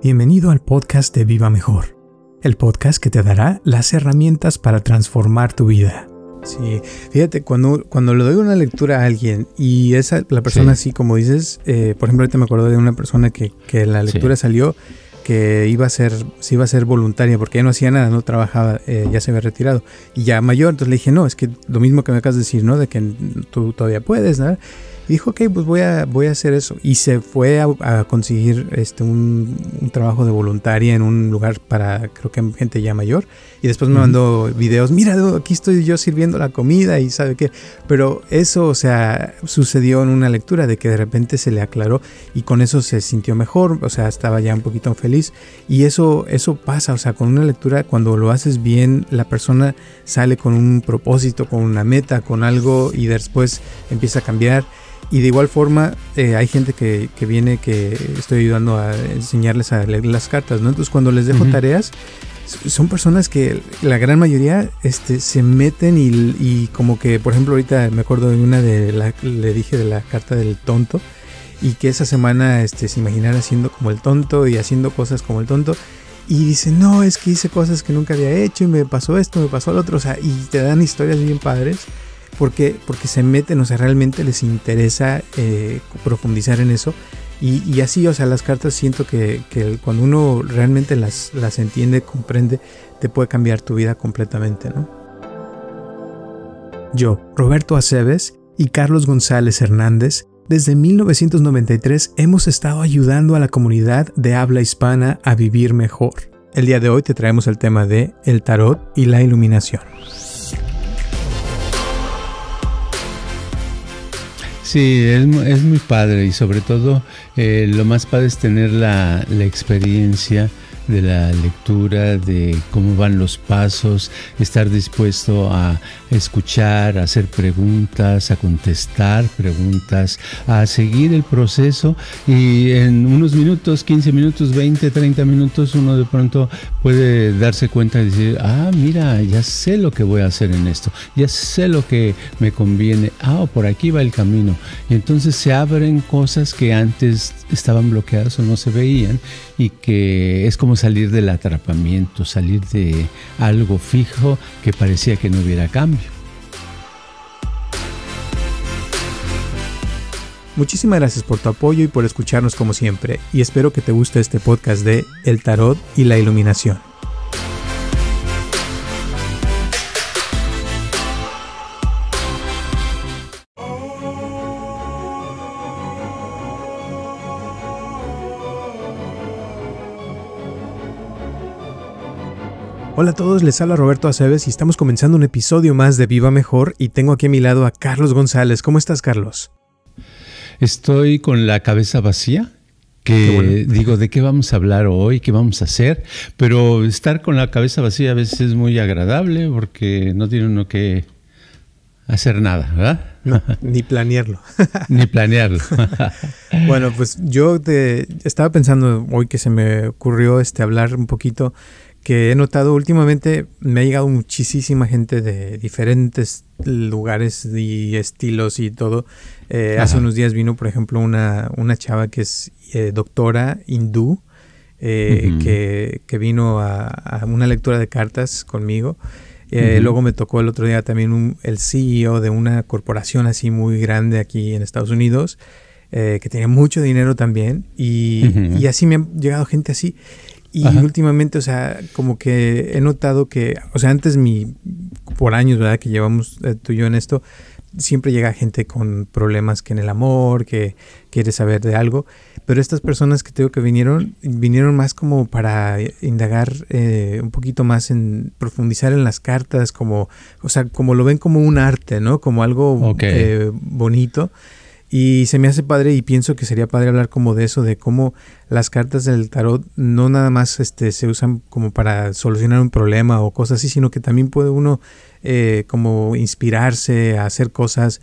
Bienvenido al podcast de Viva Mejor, el podcast que te dará las herramientas para transformar tu vida. Sí, fíjate, cuando le doy una lectura a alguien y la persona así como dices, por ejemplo, ahorita me acuerdo de una persona que la lectura salió que se iba a ser voluntaria porque ya no hacía nada, no trabajaba, ya se había retirado y ya mayor. Entonces le dije, no, es que lo mismo que me acabas de decir, ¿no? De que tú todavía puedes, ¿no? Y dijo, ok, pues voy a hacer eso. Y se fue a conseguir un trabajo de voluntaria en un lugar para, creo que gente ya mayor. Y después me mandó videos, mira, aquí estoy yo sirviendo la comida y sabe qué. Pero eso, o sea, sucedió en una lectura de que de repente se le aclaró y con eso se sintió mejor, o sea, estaba ya un poquito feliz. Y eso pasa, o sea, con una lectura, cuando lo haces bien, la persona sale con un propósito, con una meta, con algo y después empieza a cambiar. Y de igual forma hay gente que viene, que estoy ayudando a enseñarles a leer las cartas, ¿no? Entonces cuando les dejo tareas, son personas que la gran mayoría se meten y como que, por ejemplo, ahorita me acuerdo de una le dije de la carta del tonto, y que esa semana se imaginara haciendo como el tonto y haciendo cosas como el tonto. Y dice, no, es que hice cosas que nunca había hecho y me pasó esto, me pasó lo otro, o sea, y te dan historias bien padres. Porque se meten, o sea, realmente les interesa profundizar en eso. Y así, o sea, las cartas siento que cuando uno realmente las entiende, comprende, te puede cambiar tu vida completamente, ¿no? Yo, Roberto Aceves y Carlos González Hernández, desde 1993 hemos estado ayudando a la comunidad de habla hispana a vivir mejor. El día de hoy te traemos el tema de el tarot y la iluminación. Sí, es muy padre y sobre todo lo más padre es tener la experiencia de la lectura, de cómo van los pasos, estar dispuesto a escuchar, a hacer preguntas, a contestar preguntas, a seguir el proceso y en unos minutos, 15 minutos, 20, 30 minutos uno de pronto puede darse cuenta y decir, mira, ya sé lo que voy a hacer en esto, ya sé lo que me conviene, por aquí va el camino. Y entonces se abren cosas que antes estaban bloqueadas o no se veían y que es como salir del atrapamiento, salir de algo fijo que parecía que no hubiera cambio. Muchísimas gracias por tu apoyo y por escucharnos como siempre, y espero que te guste este podcast de El Tarot y la Iluminación. Hola a todos, les habla Roberto Aceves y estamos comenzando un episodio más de Viva Mejor y tengo aquí a mi lado a Carlos González. ¿Cómo estás, Carlos? Estoy con la cabeza vacía, digo, ¿de qué vamos a hablar hoy? ¿Qué vamos a hacer? Pero estar con la cabeza vacía a veces es muy agradable porque no tiene uno que hacer nada, ¿verdad? No, ni planearlo. Ni planearlo. Bueno, pues yo estaba pensando hoy que se me ocurrió hablar un poquito, que he notado últimamente, me ha llegado muchísima gente de diferentes lugares y estilos y todo. Hace unos días vino, por ejemplo, una chava que es doctora hindú, que vino a una lectura de cartas conmigo. Luego me tocó el otro día también el CEO de una corporación así muy grande aquí en Estados Unidos, que tenía mucho dinero también. Y así me ha llegado gente así. Y últimamente, o sea, como que he notado que, o sea, antes por años, ¿verdad?, que llevamos tú y yo en esto, siempre llega gente con problemas que en el amor, que quiere saber de algo, pero estas personas que tengo que vinieron más como para indagar un poquito más en profundizar en las cartas, como, o sea, como lo ven como un arte, ¿no? Como algo bonito. Y se me hace padre y pienso que sería padre hablar como de eso, de cómo las cartas del tarot no nada más se usan como para solucionar un problema o cosas así, sino que también puede uno como inspirarse a hacer cosas.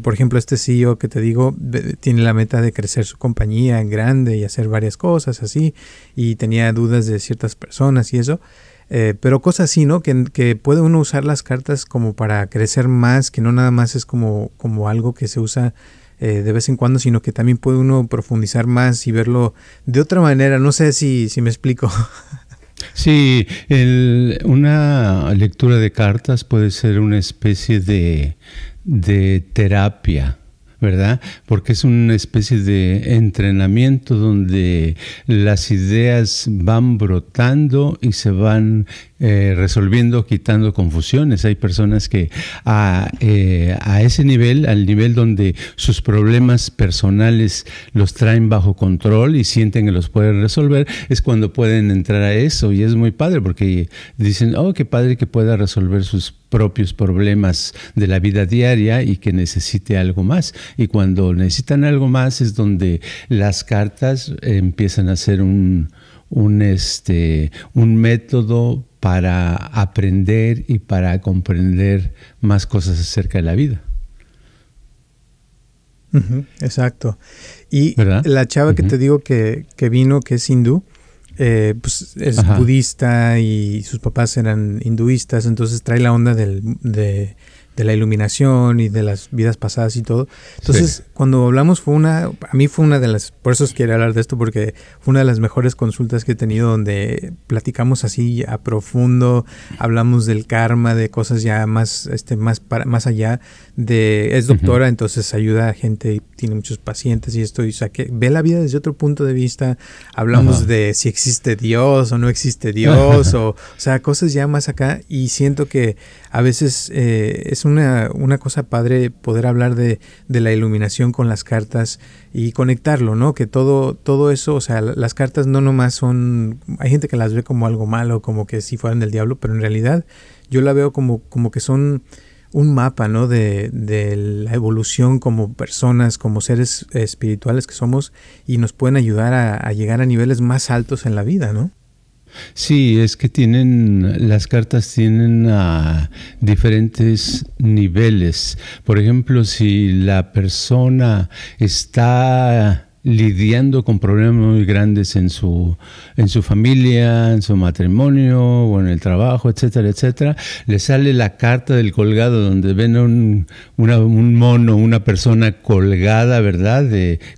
Por ejemplo, este CEO que te digo tiene la meta de crecer su compañía en grande y hacer varias cosas así, y tenía dudas de ciertas personas y eso. Pero cosas así, ¿no? Que puede uno usar las cartas como para crecer más, que no nada más es como algo que se usa de vez en cuando, sino que también puede uno profundizar más y verlo de otra manera. No sé si me explico. Sí, una lectura de cartas puede ser una especie de terapia, ¿verdad? Porque es una especie de entrenamiento donde las ideas van brotando y se van resolviendo, quitando confusiones. Hay personas que a ese nivel, al nivel donde sus problemas personales los traen bajo control y sienten que los pueden resolver, es cuando pueden entrar a eso. Y es muy padre porque dicen, oh, qué padre que pueda resolver sus propios problemas de la vida diaria y que necesite algo más. Y cuando necesitan algo más es donde las cartas empiezan a ser un método para aprender y para comprender más cosas acerca de la vida. Exacto. Y ¿verdad? La chava que te digo que vino, que es hindú, pues es budista y sus papás eran hinduistas, entonces trae la onda de la iluminación y de las vidas pasadas y todo. Entonces, cuando hablamos a mí fue una de las, por eso quiero hablar de esto, porque fue una de las mejores consultas que he tenido donde platicamos así a profundo, hablamos del karma, de cosas ya más allá es doctora, entonces ayuda a gente, tiene muchos pacientes y esto, y o sea, que ve la vida desde otro punto de vista, hablamos de si existe Dios o no existe Dios, o sea, cosas ya más acá, y siento que a veces es una cosa padre poder hablar de la iluminación con las cartas y conectarlo, ¿no? Que todo eso, o sea, las cartas no nomás son, hay gente que las ve como algo malo, como que si fueran del diablo, pero en realidad yo la veo como que son un mapa, ¿no? De la evolución como personas, como seres espirituales que somos, y nos pueden ayudar a llegar a niveles más altos en la vida, ¿no? Sí, es que las cartas tienen diferentes niveles. Por ejemplo, si la persona está lidiando con problemas muy grandes en su familia, en su matrimonio o en el trabajo, etcétera, etcétera, le sale la carta del colgado donde ven un mono, una persona colgada, ¿verdad?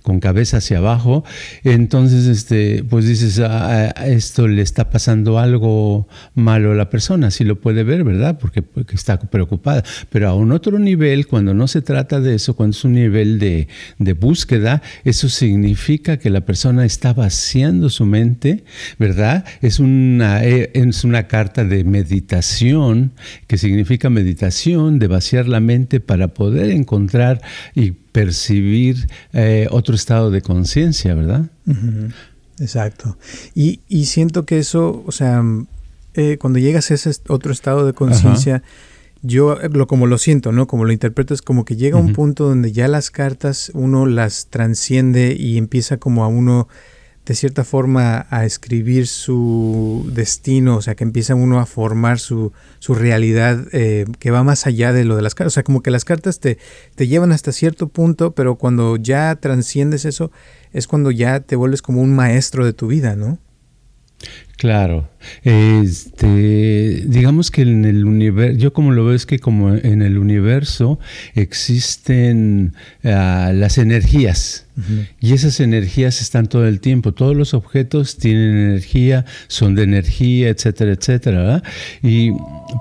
Con cabeza hacia abajo. Entonces, pues dices, esto le está pasando algo malo a la persona, sí lo puede ver, ¿verdad? Porque está preocupada. Pero a un otro nivel, cuando no se trata de eso, cuando es un nivel de búsqueda, eso significa que la persona está vaciando su mente, ¿verdad? Es una carta de meditación, que significa meditación, de vaciar la mente para poder encontrar y percibir otro estado de conciencia, ¿verdad? Exacto. Y siento que eso, o sea, cuando llegas a ese otro estado de conciencia, yo como lo siento, ¿no? Como lo interpreto, es como que llega un punto donde ya las cartas uno las transciende y empieza como a uno, de cierta forma, a escribir su destino, o sea, que empieza uno a formar su realidad que va más allá de lo de las cartas. O sea, como que las cartas te llevan hasta cierto punto, pero cuando ya transciendes eso, es cuando ya te vuelves como un maestro de tu vida, ¿no? Claro. Digamos que en el universo, yo como lo veo es que como en el universo existen las energías. Y esas energías están todo el tiempo. Todos los objetos tienen energía, son de energía, etcétera, etcétera, ¿verdad? Y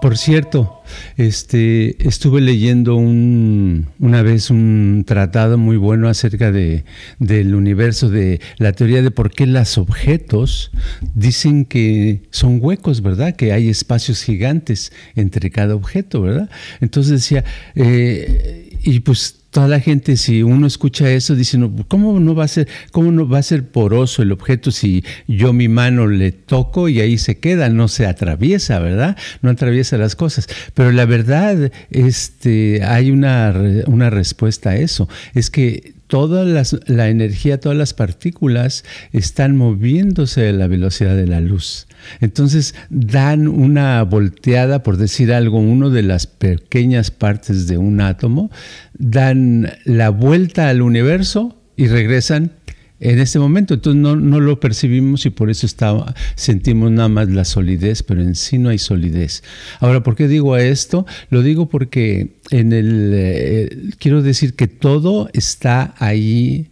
por cierto, estuve leyendo una vez un tratado muy bueno acerca del universo, de la teoría de por qué los objetos dicen que son huecos, ¿verdad? Que hay espacios gigantes entre cada objeto, ¿verdad? Entonces decía, y pues toda la gente, si uno escucha eso, dice, no, ¿cómo no va a ser poroso el objeto si yo mi mano le toco y ahí se queda? No se atraviesa, ¿verdad? No atraviesa las cosas. Pero la verdad, hay una respuesta a eso. Es que toda la energía, todas las partículas están moviéndose a la velocidad de la luz. Entonces dan una volteada, por decir algo, una de las pequeñas partes de un átomo, dan la vuelta al universo y regresan en este momento. Entonces no lo percibimos y por eso sentimos nada más la solidez, pero en sí no hay solidez. Ahora, ¿por qué digo esto? Lo digo porque quiero decir que todo está ahí,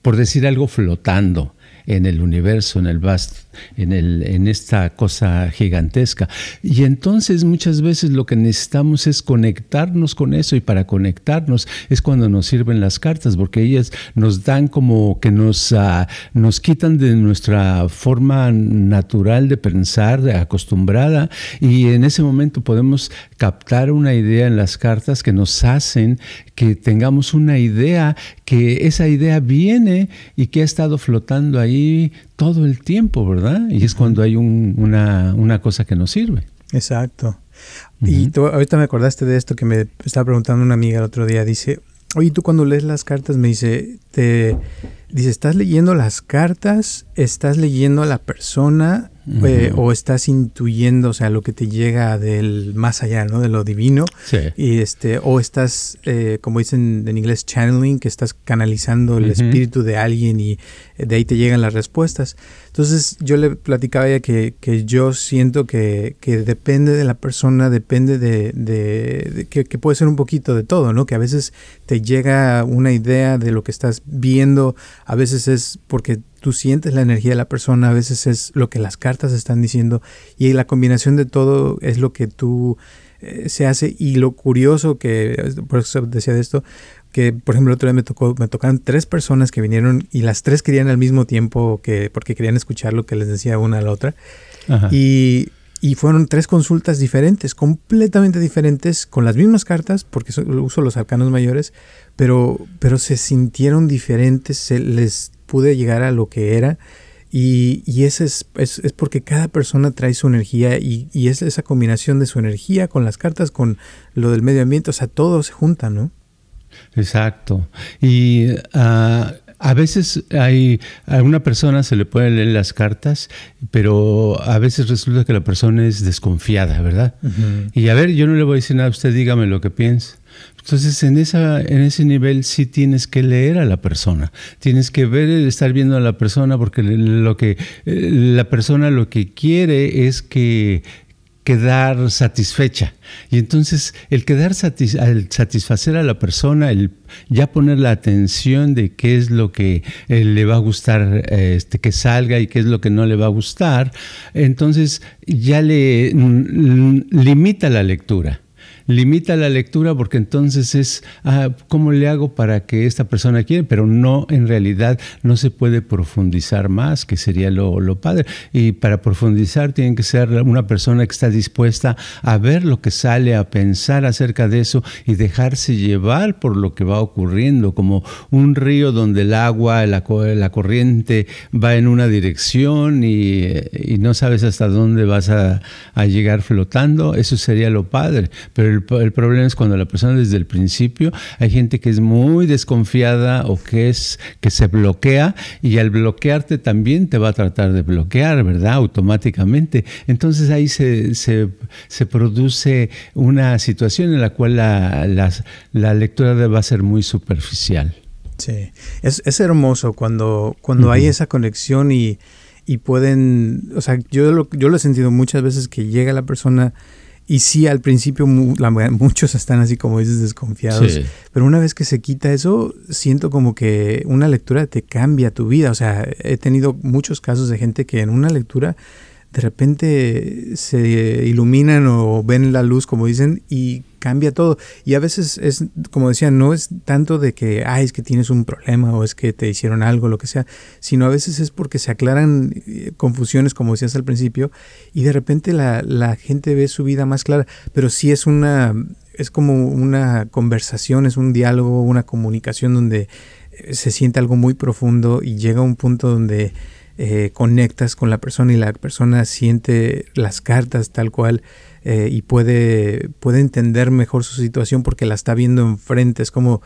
por decir algo, flotando en el universo, en el vasto, en esta cosa gigantesca. Y entonces muchas veces lo que necesitamos es conectarnos con eso, y para conectarnos es cuando nos sirven las cartas, porque ellas nos dan como que nos quitan de nuestra forma natural de pensar, acostumbrada, y en ese momento podemos captar una idea en las cartas que nos hacen que tengamos una idea, que esa idea viene y que ha estado flotando ahí todo el tiempo, ¿verdad? Y es cuando hay una cosa que nos sirve. Exacto. Y tú, ahorita me acordaste de esto que me estaba preguntando una amiga el otro día. Dice, oye, tú cuando lees las cartas, me dice, ¿estás leyendo las cartas? ¿Estás leyendo a la persona? ¿O estás intuyendo, o sea, lo que te llega del más allá, ¿no? De lo divino. Sí. Y o estás, como dicen en inglés, channeling, que estás canalizando el espíritu de alguien y de ahí te llegan las respuestas. Entonces yo le platicaba a ella que yo siento que depende de la persona, depende que puede ser un poquito de todo, ¿no? Que a veces te llega una idea de lo que estás viendo, a veces es porque tú sientes la energía de la persona, a veces es lo que las cartas están diciendo, y la combinación de todo es lo que tú se hace. Y lo curioso por eso decía de esto, que por ejemplo el otro día me tocaron 3 personas que vinieron y las 3 querían al mismo tiempo, porque querían escuchar lo que les decía una a la otra. Ajá. Y fueron 3 consultas diferentes, completamente diferentes, con las mismas cartas, porque uso los arcanos mayores, pero se sintieron diferentes, les pude llegar a lo que era, y ese es porque cada persona trae su energía, y es esa combinación de su energía con las cartas, con lo del medio ambiente, o sea, todo se junta, ¿no? Exacto. Y a veces a una persona se le pueden leer las cartas, pero a veces resulta que la persona es desconfiada, ¿verdad? Y a ver, yo no le voy a decir nada a usted, dígame lo que piensa. Entonces en ese nivel sí tienes que leer a la persona, tienes que estar viendo a la persona, porque la persona lo que quiere es quedar satisfecha. Y entonces al satisfacer a la persona, el ya poner la atención de qué es lo que le va a gustar que salga y qué es lo que no le va a gustar, entonces ya le limita la lectura. Limita la lectura, porque entonces es ¿cómo le hago para que esta persona quiera? Pero no, en realidad no se puede profundizar más, que sería lo padre. Y para profundizar tiene que ser una persona que está dispuesta a ver lo que sale, a pensar acerca de eso y dejarse llevar por lo que va ocurriendo, como un río donde el agua, la corriente va en una dirección y no sabes hasta dónde vas a llegar flotando. Eso sería lo padre. Pero el problema es cuando la persona desde el principio, hay gente que es muy desconfiada o que se bloquea, y al bloquearte también te va a tratar de bloquear, ¿verdad? Automáticamente. Entonces ahí se produce una situación en la cual la lectura va a ser muy superficial. Sí, es hermoso cuando hay esa conexión y pueden, o sea, yo lo he sentido muchas veces, que llega la persona. Y sí, al principio muchos están así, como dices, desconfiados. Sí. Pero una vez que se quita eso, siento como que una lectura te cambia tu vida. O sea, he tenido muchos casos de gente que en una lectura de repente se iluminan o ven la luz, como dicen, y cambia todo. Y a veces es, como decía, no es tanto de que, es que tienes un problema o es que te hicieron algo, lo que sea, sino a veces es porque se aclaran confusiones, como decías al principio, y de repente la gente ve su vida más clara. Pero sí es como una conversación, es un diálogo, una comunicación donde se siente algo muy profundo y llega a un punto donde conectas con la persona y la persona siente las cartas tal cual, y puede entender mejor su situación porque la está viendo enfrente. Es como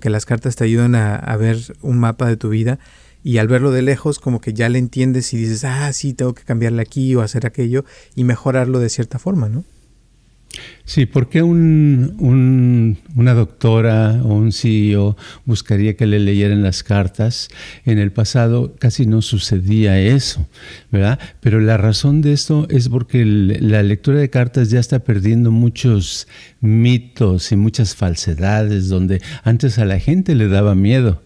que las cartas te ayudan a ver un mapa de tu vida, y al verlo de lejos como que ya le entiendes y dices, sí, tengo que cambiarle aquí o hacer aquello y mejorarlo de cierta forma, ¿no? Sí, ¿por qué una doctora o un CEO buscaría que le leyeran las cartas? En el pasado casi no sucedía eso, ¿verdad? Pero la razón de esto es porque la lectura de cartas ya está perdiendo muchos mitos y muchas falsedades, donde antes a la gente le daba miedo.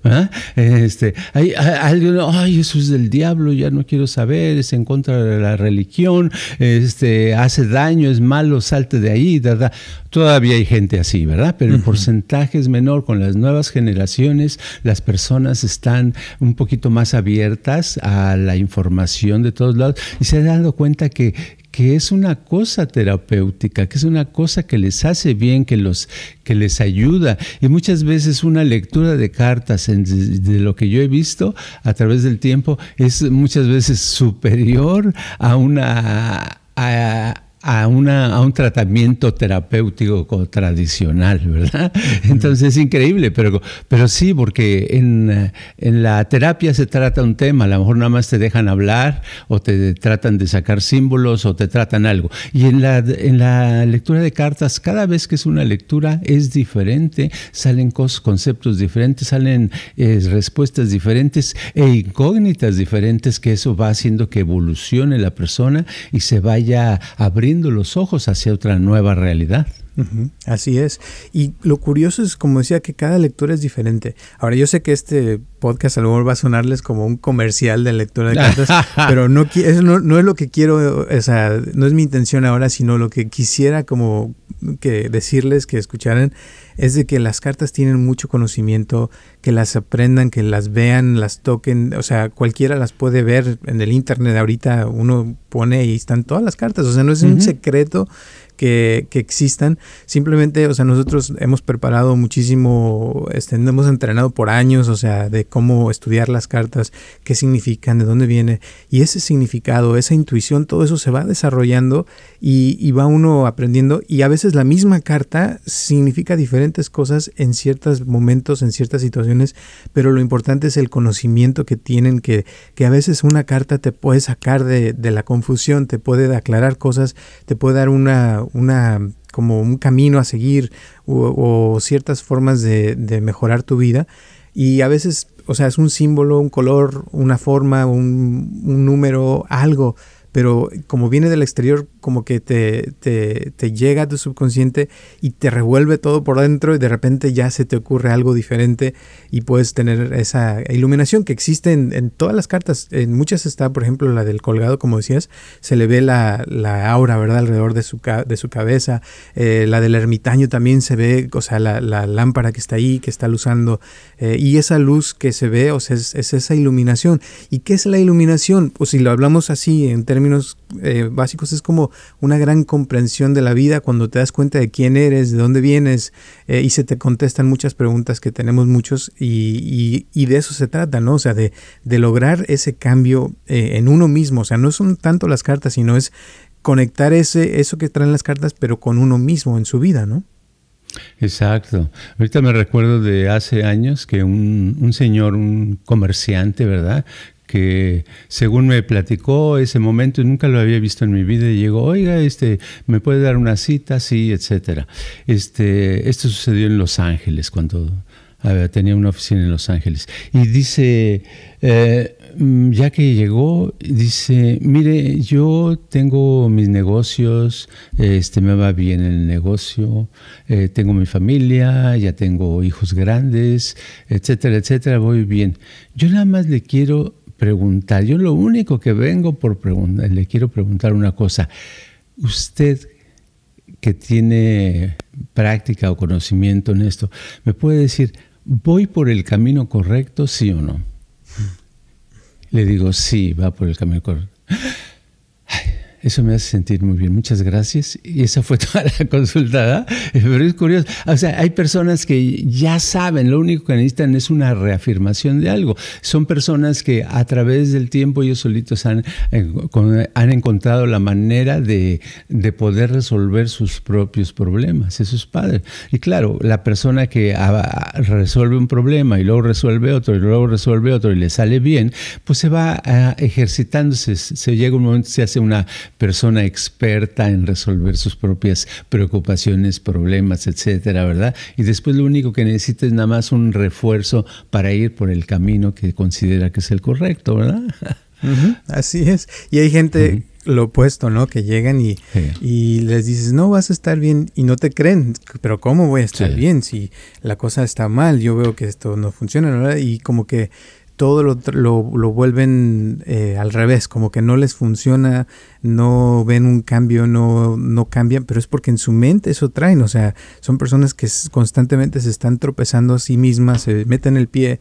Alguien, ay, eso es del diablo, ya no quiero saber, es en contra de la religión, hace daño, es malo, salte de ahí, ¿verdad? Todavía hay gente así, ¿verdad? Pero el porcentaje es menor. Con las nuevas generaciones, las personas están un poquito más abiertas a la información de todos lados y se han dado cuenta que es una cosa terapéutica, que es una cosa que les hace bien, que les ayuda. Y muchas veces una lectura de cartas, de lo que yo he visto a través del tiempo, es muchas veces superior a un tratamiento terapéutico tradicional, ¿verdad? Entonces es increíble, pero sí, porque en la terapia se trata un tema, a lo mejor nada más te dejan hablar o te tratan de sacar símbolos o te tratan algo. Y en la lectura de cartas, cada vez que es una lectura es diferente, salen conceptos diferentes, salen respuestas diferentes e incógnitas diferentes, que eso va haciendo que evolucione la persona y se vaya abriendo los ojos hacia otra nueva realidad. Así es. Y lo curioso es, como decía, que cada lectura es diferente. Ahora, yo sé que este podcast a lo mejor va a sonarles como un comercial de lectura de cartas, pero eso no es lo que quiero, o sea, no es mi intención ahora, sino lo que quisiera como que decirles, que escucharan, es de que las cartas tienen mucho conocimiento, que las aprendan, que las vean, las toquen, o sea, cualquiera las puede ver en el internet. Ahorita uno pone y están todas las cartas, o sea, no es un secreto que existan. Simplemente, o sea, nosotros hemos preparado muchísimo, hemos entrenado por años, o sea, de cómo estudiar las cartas, qué significan, de dónde viene, y ese significado, esa intuición, todo eso se va desarrollando y va uno aprendiendo, y a veces la misma carta significa diferentes cosas en ciertos momentos, en ciertas situaciones, pero lo importante es el conocimiento que tienen, que a veces una carta te puede sacar de la confusión, te puede aclarar cosas, te puede dar como un camino a seguir o ciertas formas de mejorar tu vida. Y a veces, o sea, es un símbolo, un color, una forma, un número, algo, pero como viene del exterior, como que te llega a tu subconsciente y te revuelve todo por dentro, y de repente ya se te ocurre algo diferente y puedes tener esa iluminación que existe en todas las cartas. En muchas está, por ejemplo, la del colgado, como decías, se le ve la aura, ¿verdad?, alrededor de su cabeza. La del ermitaño también se ve, o sea, la lámpara que está ahí, que está luzando, y esa luz que se ve, o sea, es esa iluminación. ¿Y qué es la iluminación? Pues si lo hablamos así en términos básicos, es como una gran comprensión de la vida, cuando te das cuenta de quién eres, de dónde vienes, y se te contestan muchas preguntas que tenemos muchos, y de eso se trata, ¿no? O sea, de lograr ese cambio en uno mismo. O sea, no son tanto las cartas, sino es conectar eso que traen las cartas, pero con uno mismo en su vida, ¿no? Exacto. Ahorita me recuerdo de hace años que un señor, un comerciante, ¿verdad?, que según me platicó ese momento, y nunca lo había visto en mi vida, y llegó, oiga, ¿me puede dar una cita? Sí, etcétera. Esto sucedió en Los Ángeles, cuando tenía una oficina en Los Ángeles. Y dice, ya que llegó, dice, mire, yo tengo mis negocios, me va bien en el negocio, tengo mi familia, ya tengo hijos grandes, etcétera, etcétera, voy bien. Yo nada más le quiero preguntar, yo lo único que vengo por preguntar, le quiero preguntar una cosa. Usted, que tiene práctica o conocimiento en esto, ¿me puede decir, voy por el camino correcto, sí o no? Le digo, sí, va por el camino correcto. Eso me hace sentir muy bien, muchas gracias. Y esa fue toda la consulta, ¿eh? Pero es curioso. O sea, hay personas que ya saben, lo único que necesitan es una reafirmación de algo. Son personas que a través del tiempo ellos solitos han encontrado la manera de poder resolver sus propios problemas. Eso es padre. Y claro, la persona que resuelve un problema y luego resuelve otro y luego resuelve otro y le sale bien, pues se va ejercitándose. Se llega un momento, se hace una persona experta en resolver sus propias preocupaciones, problemas, etcétera, ¿verdad? Y después lo único que necesita es nada más un refuerzo para ir por el camino que considera que es el correcto, ¿verdad? Así es. Y hay gente lo opuesto, ¿no? Que llegan y les dices, no, vas a estar bien, y no te creen. Pero ¿cómo voy a estar bien si la cosa está mal? Yo veo que esto no funciona, ¿verdad? Y como que todo lo vuelven al revés, como que no les funciona, no ven un cambio, no cambian, pero es porque en su mente eso traen, o sea, son personas que constantemente se están tropezando a sí mismas, se meten el pie,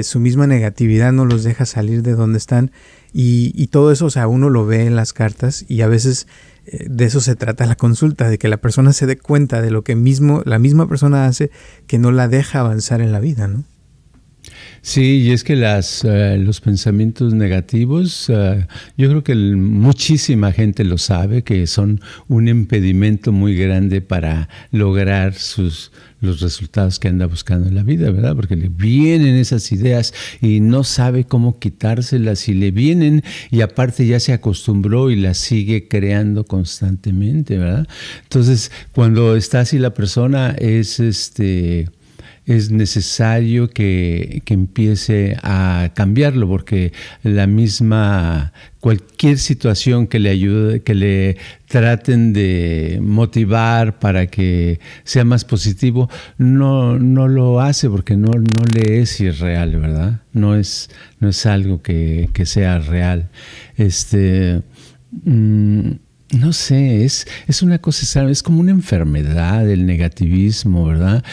su misma negatividad no los deja salir de donde están, y todo eso, o sea, uno lo ve en las cartas, y a veces de eso se trata la consulta, de que la persona se dé cuenta de lo que la misma persona hace, que no la deja avanzar en la vida, ¿no? Sí, y es que los pensamientos negativos, yo creo que muchísima gente lo sabe, que son un impedimento muy grande para lograr los resultados que anda buscando en la vida, ¿verdad? Porque le vienen esas ideas y no sabe cómo quitárselas, y le vienen y aparte ya se acostumbró y las sigue creando constantemente, ¿verdad? Entonces, cuando está así la persona, es necesario que empiece a cambiarlo, porque cualquier situación que le ayude, que le traten de motivar para que sea más positivo, no lo hace, porque no le es irreal, ¿verdad? No es algo que sea real. No sé, es una cosa, es como una enfermedad el negativismo, ¿verdad?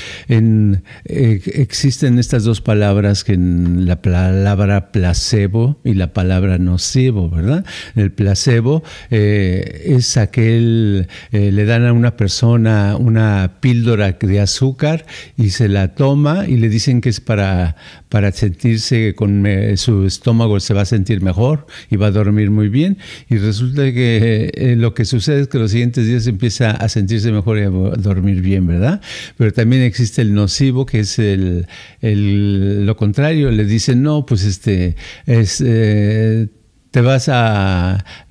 Existen estas dos palabras, la palabra placebo y la palabra nocebo, ¿verdad? El placebo es le dan a una persona una píldora de azúcar y se la toma y le dicen que es para sentirse su estómago se va a sentir mejor y va a dormir muy bien, y resulta que lo que sucede es que los siguientes días empieza a sentirse mejor y a dormir bien, ¿verdad? Pero también existe el nocivo, que es lo contrario. Le dicen, no, pues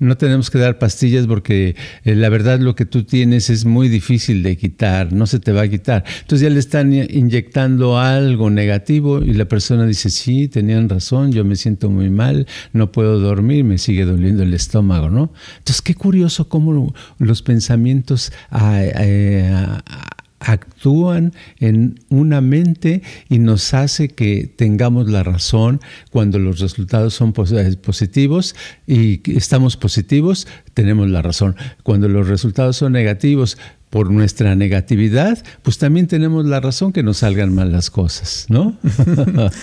no tenemos que dar pastillas porque la verdad lo que tú tienes es muy difícil de quitar, no se te va a quitar. Entonces ya le están inyectando algo negativo y la persona dice, sí, tenían razón, yo me siento muy mal, no puedo dormir, me sigue doliendo el estómago, ¿no? Entonces qué curioso cómo los pensamientos actúan en una mente y nos hace que tengamos la razón cuando los resultados son positivos y estamos positivos, tenemos la razón. Cuando los resultados son negativos por nuestra negatividad, pues también tenemos la razón que nos salgan mal las cosas, ¿no?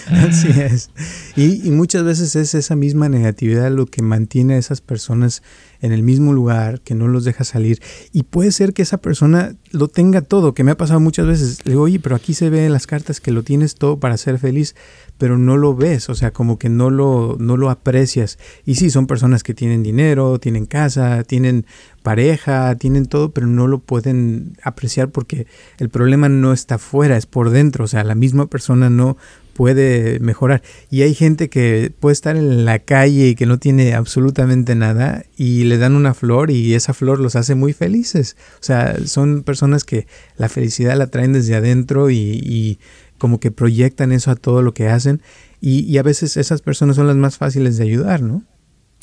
Así es. Y muchas veces es esa misma negatividad lo que mantiene a esas personas en el mismo lugar, que no los deja salir. Y puede ser que esa persona lo tenga todo, que me ha pasado muchas veces. Le digo, oye, pero aquí se ve en las cartas que lo tienes todo para ser feliz, pero no lo ves, o sea, como que no lo aprecias. Y sí, son personas que tienen dinero, tienen casa, tienen pareja, tienen todo, pero no lo pueden apreciar porque el problema no está afuera, es por dentro, o sea, la misma persona no puede mejorar. Y hay gente que puede estar en la calle y que no tiene absolutamente nada y le dan una flor y esa flor los hace muy felices. O sea, son personas que la felicidad la traen desde adentro y como que proyectan eso a todo lo que hacen y a veces esas personas son las más fáciles de ayudar, ¿no?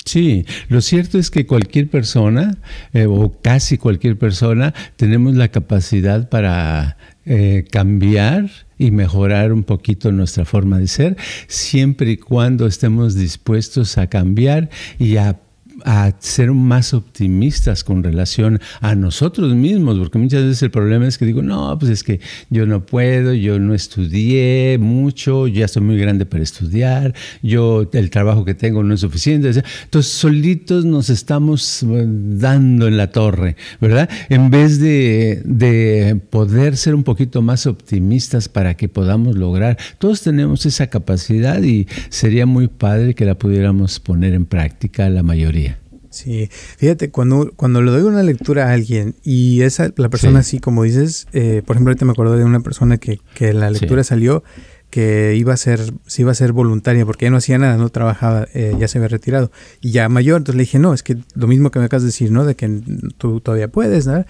Sí, lo cierto es que cualquier persona o casi cualquier persona tenemos la capacidad para cambiar y mejorar un poquito nuestra forma de ser, siempre y cuando estemos dispuestos a cambiar y a ser más optimistas con relación a nosotros mismos, porque muchas veces el problema es que digo, no, pues es que yo no puedo, yo no estudié mucho, ya soy muy grande para estudiar, el trabajo que tengo no es suficiente. Entonces solitos nos estamos dando en la torre, ¿verdad? En vez de poder ser un poquito más optimistas para que podamos lograr, todos tenemos esa capacidad y sería muy padre que la pudiéramos poner en práctica la mayoría. Sí, fíjate, cuando le doy una lectura a alguien y la persona así como dices, por ejemplo, ahorita me acuerdo de una persona que la lectura salió que se iba a ser voluntaria, porque ya no hacía nada, no trabajaba, ya se había retirado, y ya mayor. Entonces le dije, no, es que lo mismo que me acabas de decir, ¿no? De que tú todavía puedes, ¿no?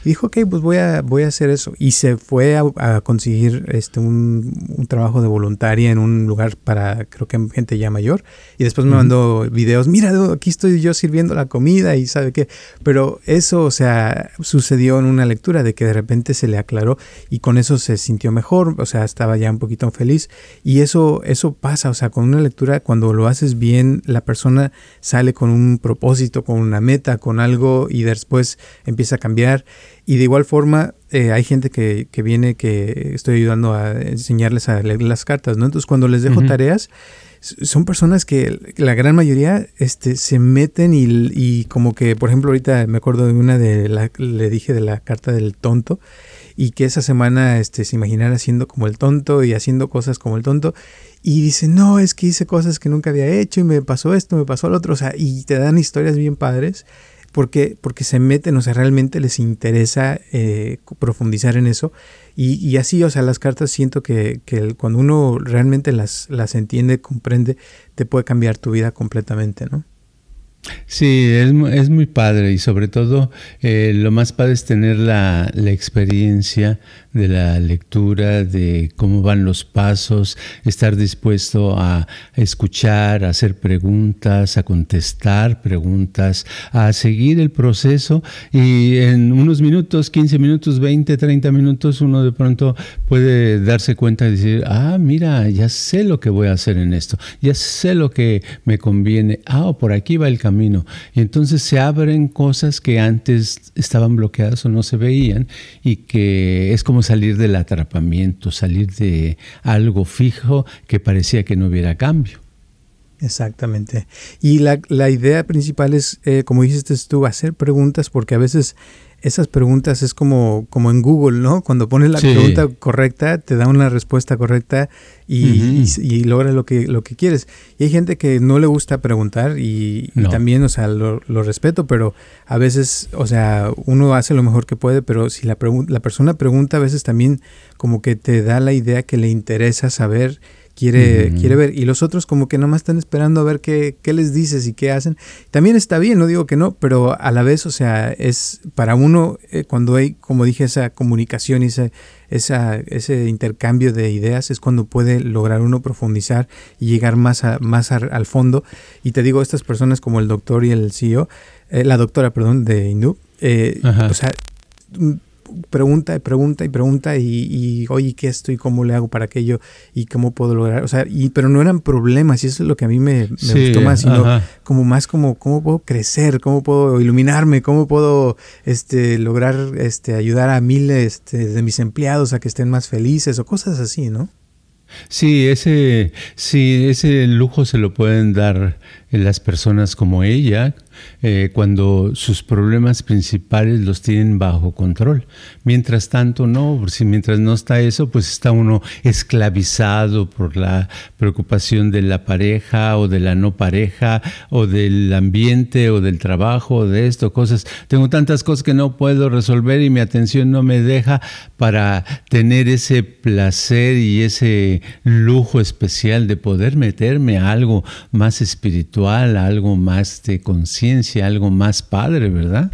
Y dijo, ok, pues voy a hacer eso. Y se fue a conseguir un trabajo de voluntaria en un lugar para, creo que gente ya mayor. Y después me mandó videos, mira, aquí estoy yo sirviendo la comida y sabe qué. Pero eso, o sea, sucedió en una lectura de que de repente se le aclaró y con eso se sintió mejor, o sea, estaba ya un poquito feliz. Y eso pasa, o sea, con una lectura, cuando lo haces bien, la persona sale con un propósito, con una meta, con algo y después empieza a cambiar. Y de igual forma, hay gente que viene, que estoy ayudando a enseñarles a leer las cartas, ¿no? Entonces, cuando les dejo tareas, son personas que la gran mayoría se meten y como que, por ejemplo, ahorita me acuerdo de una le dije de la carta del tonto, y que esa semana se imaginara siendo como el tonto y haciendo cosas como el tonto. Y dice, no, es que hice cosas que nunca había hecho y me pasó esto, me pasó lo otro. O sea, y te dan historias bien padres. Porque se meten, o sea, realmente les interesa profundizar en eso. Y así, o sea, las cartas siento que cuando uno realmente las entiende, comprende, te puede cambiar tu vida completamente, ¿no? Sí, es muy padre y sobre todo lo más padre es tener la experiencia de la lectura, de cómo van los pasos, estar dispuesto a escuchar, a hacer preguntas, a contestar preguntas, a seguir el proceso y en unos minutos, 15 minutos, 20, 30 minutos, uno de pronto puede darse cuenta y decir, mira, ya sé lo que voy a hacer en esto, ya sé lo que me conviene, por aquí va el camino. Y entonces se abren cosas que antes estaban bloqueadas o no se veían y que es como salir del atrapamiento, salir de algo fijo que parecía que no hubiera cambio. Exactamente. Y la idea principal es, como dijiste tú, hacer preguntas, porque a veces esas preguntas es como en Google, ¿no? Cuando pones la pregunta correcta, te da una respuesta correcta y logras lo que quieres. Y hay gente que no le gusta preguntar y también, o sea, lo respeto, pero a veces, o sea, uno hace lo mejor que puede, pero si la persona pregunta, a veces también como que te da la idea que le interesa saber, quiere ver, y los otros como que nomás están esperando a ver qué les dices y qué hacen. También está bien, no digo que no, pero a la vez, o sea, es para uno, cuando hay, como dije, esa comunicación y ese intercambio de ideas, es cuando puede lograr uno profundizar y llegar más al fondo. Y te digo, estas personas como el doctor y el CEO, la doctora, perdón, de Hindú, o sea, pregunta y oye, ¿qué esto? ¿Y cómo le hago para aquello? ¿Y cómo puedo lograr? O sea, pero no eran problemas y eso es lo que a mí me gustó más, sino como más como cómo puedo crecer, cómo puedo iluminarme, cómo puedo lograr ayudar a miles de mis empleados a que estén más felices o cosas así, ¿no? Sí, ese lujo se lo pueden dar las personas como ella cuando sus problemas principales los tienen bajo control. Mientras tanto, no, mientras no está eso, pues está uno esclavizado por la preocupación de la pareja o de la no pareja o del ambiente o del trabajo o de esto, cosas. Tengo tantas cosas que no puedo resolver y mi atención no me deja para tener ese placer y ese lujo especial de poder meterme a algo más espiritual, a algo más de conciencia, algo más padre, ¿verdad?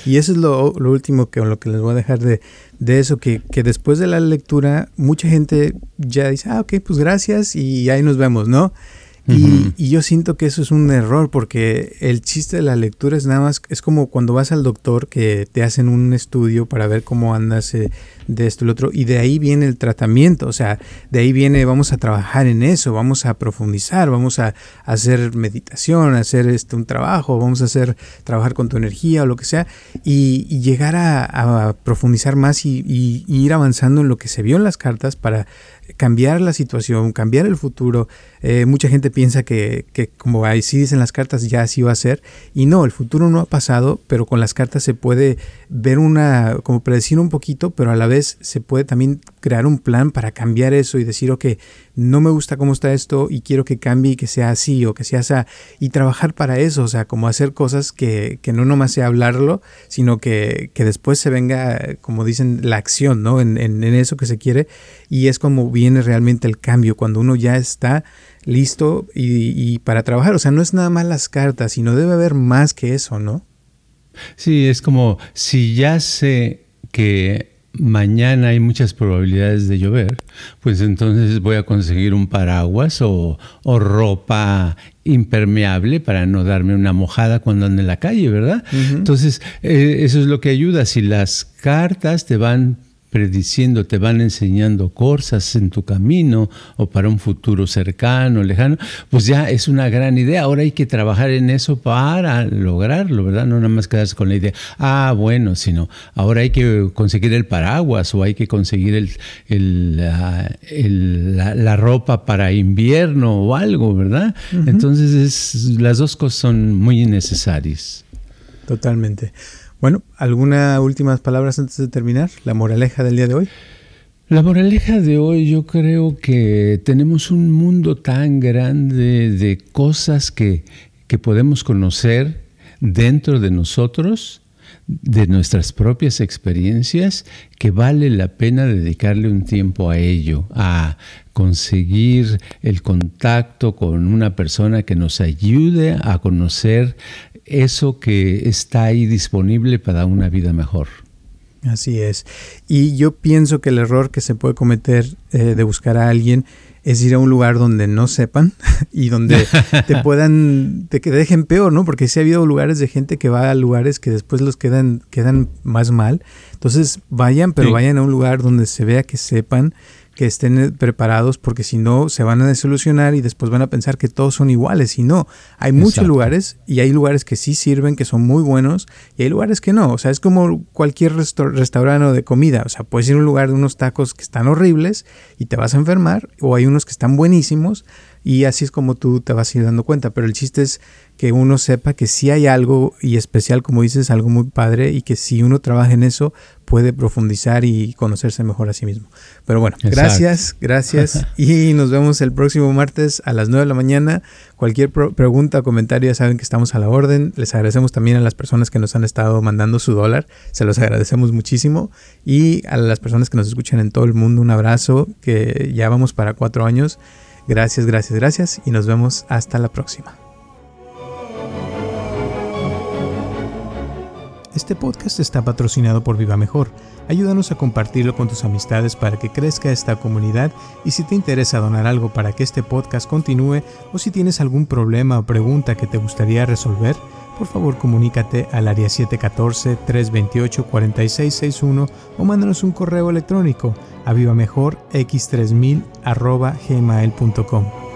Y eso es lo último lo que les voy a dejar de eso, que después de la lectura mucha gente ya dice, ok, pues gracias y ahí nos vemos, ¿no? Y yo siento que eso es un error, porque el chiste de la lectura es nada más, es como cuando vas al doctor que te hacen un estudio para ver cómo andas de esto y lo otro, y de ahí viene el tratamiento, o sea, de ahí viene, vamos a trabajar en eso, vamos a profundizar, vamos a hacer meditación, a hacer un trabajo, vamos a trabajar con tu energía o lo que sea, y llegar a profundizar más y ir avanzando en lo que se vio en las cartas para cambiar la situación, cambiar el futuro. Mucha gente piensa que como así dicen las cartas, ya así va a ser, y no, el futuro no ha pasado, pero con las cartas se puede ver como predecir un poquito, pero a la vez se puede también crear un plan para cambiar eso y decir, ok, no me gusta cómo está esto y quiero que cambie y que sea así o que sea así, y trabajar para eso, o sea, como hacer cosas que no nomás sea hablarlo, sino que después se venga, como dicen, la acción, ¿no? En eso que se quiere, y es como viene realmente el cambio, cuando uno ya está listo y para trabajar. O sea, no es nada más las cartas, sino debe haber más que eso, ¿no? Sí, es como si ya sé que mañana hay muchas probabilidades de llover, pues entonces voy a conseguir un paraguas o ropa impermeable para no darme una mojada cuando ande en la calle, ¿verdad? Uh-huh. Entonces, eso es lo que ayuda. Si las cartas te van prediciendo, te van enseñando cosas en tu camino o para un futuro cercano, lejano, pues ya es una gran idea. Ahora hay que trabajar en eso para lograrlo, ¿verdad? No nada más quedarse con la idea, bueno, sino ahora hay que conseguir el paraguas o hay que conseguir la ropa para invierno o algo, ¿verdad? Uh-huh. Entonces las dos cosas son muy necesarias. Totalmente. Bueno, ¿algunas últimas palabras antes de terminar? ¿La moraleja del día de hoy? La moraleja de hoy, yo creo que tenemos un mundo tan grande de cosas que podemos conocer dentro de nosotros, de nuestras propias experiencias, que vale la pena dedicarle un tiempo a ello, a conseguir el contacto con una persona que nos ayude a conocer eso que está ahí disponible para una vida mejor. Así es. Y yo pienso que el error que se puede cometer de buscar a alguien es ir a un lugar donde no sepan y donde te dejen peor, ¿no? Porque sí ha habido lugares de gente que va a lugares que después los quedan más mal. Entonces vayan, pero sí, vayan a un lugar donde se vea que sepan, que estén preparados, porque si no se van a desilusionar y después van a pensar que todos son iguales. Y no, hay muchos lugares, y hay lugares que sí sirven, que son muy buenos, y hay lugares que no. O sea, es como cualquier restaurante de comida. O sea, puedes ir a un lugar de unos tacos que están horribles y te vas a enfermar, o hay unos que están buenísimos, y así es como tú te vas a ir dando cuenta. Pero el chiste es que uno sepa que sí hay algo, y especial, como dices, algo muy padre, y que si uno trabaja en eso, puede profundizar y conocerse mejor a sí mismo. Pero bueno, gracias, y nos vemos el próximo martes a las 9 de la mañana. Cualquier pregunta o comentario, ya saben que estamos a la orden. Les agradecemos también a las personas que nos han estado mandando su $1, se los agradecemos muchísimo, y a las personas que nos escuchan en todo el mundo, un abrazo, que ya vamos para 4 años. Gracias, y nos vemos hasta la próxima. Este podcast está patrocinado por Viva Mejor. Ayúdanos a compartirlo con tus amistades para que crezca esta comunidad, y si te interesa donar algo para que este podcast continúe, o si tienes algún problema o pregunta que te gustaría resolver, por favor comunícate al área 714-328-4661 o mándanos un correo electrónico a vivamejorx3000@gmail.com.